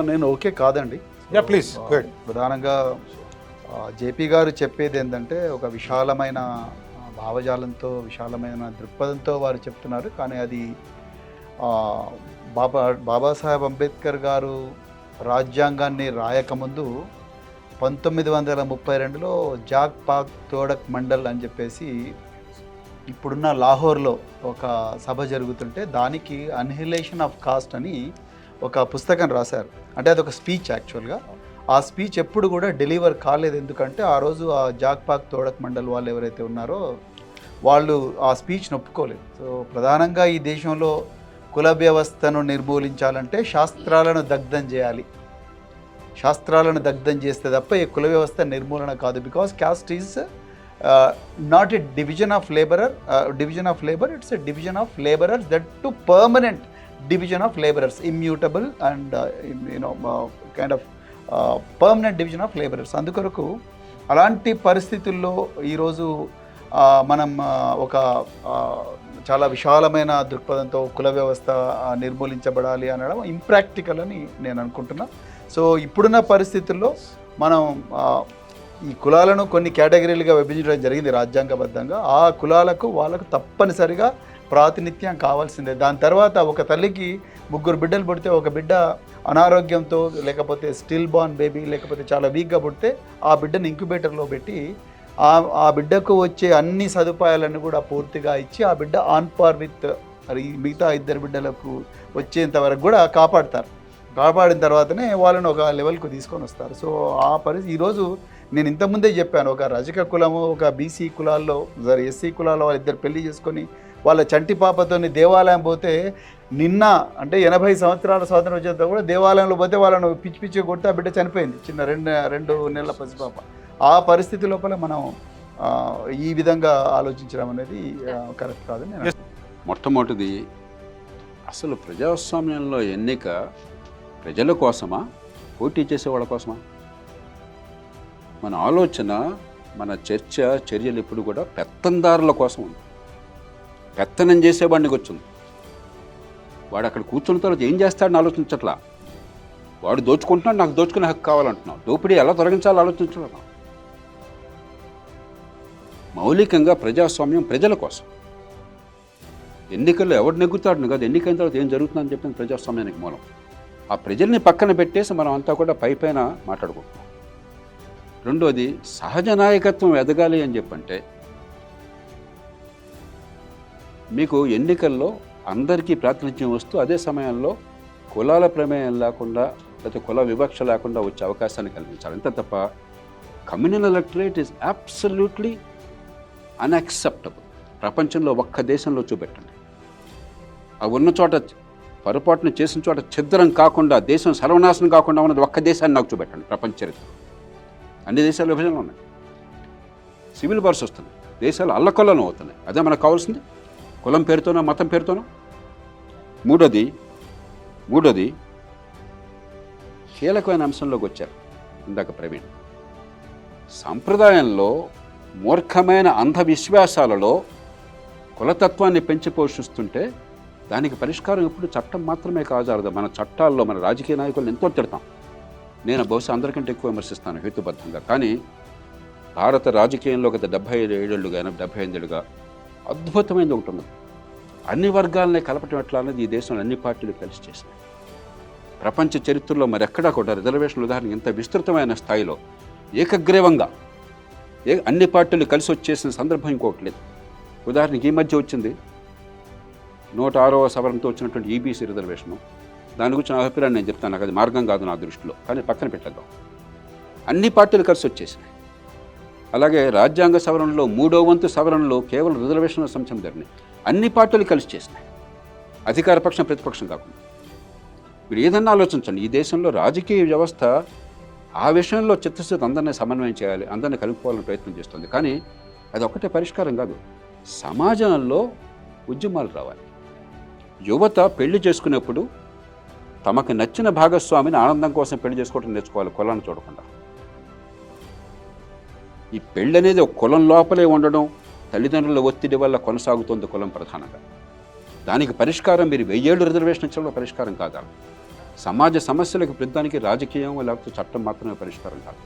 నేను ఓకే కాదండి. ప్లీజ్ ప్రధానంగా జేపీ గారు చెప్పేది ఏంటంటే ఒక విశాలమైన భావజాలంతో, విశాలమైన దృక్పథంతో వారు చెప్తున్నారు. కానీ అది ఆ, బాబాసాహెబ్ అంబేద్కర్ గారు రాజ్యాంగాన్ని రాయకముందు 1932లో జాగ్ పాక్ తోడక్ మండల్ అని చెప్పేసి ఇప్పుడున్న లాహోర్లో ఒక సభ జరుగుతుంటే దానికి అన్హిలేషన్ ఆఫ్ కాస్ట్ అని ఒక పుస్తకం రాశారు. అంటే అదొక స్పీచ్ యాక్చువల్గా. ఆ స్పీచ్ ఎప్పుడు కూడా డెలివర్ కాలేదు. ఎందుకంటే ఆ రోజు ఆ జాగ్ పాక్ తోడక్ మండల్ వాళ్ళు ఎవరైతే ఉన్నారో వాళ్ళు ఆ స్పీచ్ని ఒప్పుకోలేదు. సో ప్రధానంగా ఈ దేశంలో కుల వ్యవస్థను నిర్మూలించాలంటే శాస్త్రాలను దగ్ధం చేయాలి. శాస్త్రాలను దగ్ధం చేస్తే తప్ప ఈ కుల వ్యవస్థ నిర్మూలన కాదు. Because caste is not a division of labour, it's a division of labourers, that to permanent division of labourers, immutable and kind of permanent division of labourers. అందుకొరకు అలాంటి పరిస్థితుల్లో ఈరోజు మనం ఒక చాలా విశాలమైన దృక్పథంతో కుల వ్యవస్థ నిర్మూలించబడాలి అనడం ఇంప్రాక్టికల్ అని నేను అనుకుంటున్నా. సో ఇప్పుడున్న పరిస్థితుల్లో మనం ఈ కులాలను కొన్ని కేటగిరీలుగా విభజించడం జరిగింది రాజ్యాంగబద్ధంగా. ఆ కులాలకు వాళ్ళకు తప్పనిసరిగా ప్రాతినిధ్యం కావాల్సిందే. దాని తర్వాత ఒక తల్లికి 3 బిడ్డలు పుడితే ఒక బిడ్డ అనారోగ్యంతో, లేకపోతే స్టిల్ బార్న్ బేబీ, లేకపోతే చాలా వీక్గా పుడితే ఆ బిడ్డను ఇంక్యుబేటర్లో పెట్టి ఆ బిడ్డకు వచ్చే అన్ని సదుపాయాలను కూడా పూర్తిగా ఇచ్చి ఆ బిడ్డ ఆన్ పార్ విత్ మిగతా 2 బిడ్డలకు వచ్చేంత వరకు కూడా కాపాడతారు. కాపాడిన తర్వాతనే వాళ్ళని ఒక లెవెల్కు తీసుకొని వస్తారు. సో ఆ పరిస్థితి ఈరోజు నేను ఇంతకుముందే చెప్పాను, ఒక రజక కులము, ఒక బీసీ కులాల్లో, ఎస్సీ కులాల్లో వాళ్ళిద్దరు పెళ్లి చేసుకొని వాళ్ళ చంటి పాపతోని దేవాలయం పోతే నిన్న అంటే 80 సంవత్సరాల స్వాతంత్రం వచ్చేంత కూడా దేవాలయంలో పోతే వాళ్ళను పిచ్చి పిచ్చి కొట్టి ఆ బిడ్డ చనిపోయింది, చిన్న 2 నెలల పసిపాప. ఆ పరిస్థితి లోపల మనం ఈ విధంగా ఆలోచించడం అనేది కరెక్ట్ కాదని నేను. మొట్టమొదటిది అసలు ప్రజాస్వామ్యంలో ఎన్నిక ప్రజల కోసమా, పోటీ చేసేవాళ్ళ కోసమా? మన ఆలోచన, మన చర్యలు ఎప్పుడు కూడా పెత్తందారుల కోసం ఉంది. పెత్తనం చేసేవాడికి వచ్చింది. వాడు అక్కడ కూర్చున్న తర్వాత ఏం చేస్తాడని ఆలోచించట్లా. వాడు దోచుకుంటున్నాడు, నాకు దోచుకునే హక్కు కావాలంటున్నావు. దోపిడీ ఎలా తొలగించాలో ఆలోచించడం. మౌలికంగా ప్రజాస్వామ్యం ప్రజల కోసం. ఎన్నికల్లో ఎవడు నెగ్గుతాడు కాదు, ఎన్నికైన తర్వాత ఏం జరుగుతుందని చెప్పింది ప్రజాస్వామ్యానికి మూలం. ఆ ప్రజల్ని పక్కన పెట్టేసి మనం అంతా కూడా పైన మాట్లాడుకుంటున్నాం. రెండోది, సహజ నాయకత్వం ఎదగాలి అని చెప్పంటే మీకు ఎన్నికల్లో అందరికీ ప్రాతినిధ్యం వస్తూ అదే సమయంలో కులాల ప్రమేయం లేకుండా, లేకపోతే కుల వివక్ష లేకుండా వచ్చే అవకాశాన్ని కల్పించాలి. అంతే తప్ప communal electorate is absolutely unacceptable. ప్రపంచంలో ఒక్క దేశంలో చూపెట్టండి. ఆ ఉన్న చోట పొరపాటును చేసిన చోట ఛిద్రం కాకుండా, దేశం సర్వనాశనం కాకుండా ఉన్నది ఒక్క దేశాన్ని నాకు చూపెట్టండి ప్రపంచ చరిత్ర. అన్ని దేశాలు విభజనలు ఉన్నాయి, సివిల్ వార్స్ వస్తున్నాయి, దేశాలు అల్లకొల్లం అవుతున్నాయి. అదే మనకు కావాల్సింది, కులం పేరుతోనో మతం పేరుతోనో. మూడోది కీలకమైన అంశంలోకి వచ్చారు ఇందాక ప్రవీణ్. సంప్రదాయంలో మూర్ఖమైన అంధవిశ్వాసాలలో కులతత్వాన్ని పెంచి పోషిస్తుంటే దానికి పరిష్కారం ఎప్పుడు చట్టం మాత్రమే కాజాలదు. మన చట్టాల్లో మన రాజకీయ నాయకులను ఎంతో తిడతాం. నేను బహుశా అందరికంటే ఎక్కువ విమర్శిస్తాను హేతుబద్ధంగా. కానీ భారత రాజకీయంలో గత 75 ఏళ్ళుగా 75 ఏళ్ళుగా అద్భుతమైనది ఒకటి ఉన్నది. అన్ని వర్గాలనే కలపటం ఎట్లా అనేది ఈ దేశంలో అన్ని పార్టీలు కలిసి చేసినాయి. ప్రపంచ చరిత్రలో మరెక్కడా కూడా రిజర్వేషన్ల ఉదాహరణ ఇంత విస్తృతమైన స్థాయిలో ఏకగ్రీవంగా అన్ని పార్టీలు కలిసి వచ్చేసిన సందర్భం ఇంకొకటి లేదు. ఉదాహరణకి ఈ మధ్య వచ్చింది 106వ సవరణతో వచ్చినటువంటి ఈబీసీ రిజర్వేషను. దాని గురించి నా అభిప్రాయం నేను చెప్తాను. నాకు అది మార్గం కాదు నా దృష్టిలో, కానీ పక్కన పెట్టేద్దాం. అన్ని పార్టీలు కలిసి వచ్చేసినాయి. అలాగే రాజ్యాంగ సవరణలో 3వ వంతు సవరణలో కేవలం రిజర్వేషన్ల సంక్షేమం జరిగినాయి. అన్ని పార్టీలు కలిసి చేసినాయి, అధికార పక్షం ప్రతిపక్షం కాకుండా. మీరు ఏదన్నా ఆలోచించండి, ఈ దేశంలో రాజకీయ వ్యవస్థ ఆ విషయంలో చిత్తశుద్ధి అందరినీ సమన్వయం చేయాలి, అందరినీ కలుపుకోవాలని ప్రయత్నం చేస్తుంది. కానీ అది ఒకటే పరిష్కారం కాదు. సమాజంలో ఉద్యమాలు రావాలి. యువత పెళ్లి చేసుకునేప్పుడు తమకు నచ్చిన భాగస్వామిని ఆనందం కోసం పెళ్లి చేసుకోవడం నేర్చుకోవాలి, కులాన్ని చూడకుండా. ఈ పెళ్ళి అనేది ఒక కులం లోపలే ఉండడం, తల్లిదండ్రుల ఒత్తిడి వల్ల కొనసాగుతుంది కులం ప్రధానంగా. దానికి పరిష్కారం మీరు 1000 ఏళ్ళు రిజర్వేషన్ ఇచ్చడంలో పరిష్కారం కాదు. సమాజ సమస్యలకు ప్రతిదానికి రాజకీయం లేకపోతే చట్టం మాత్రమే పరిష్కారం కాదు.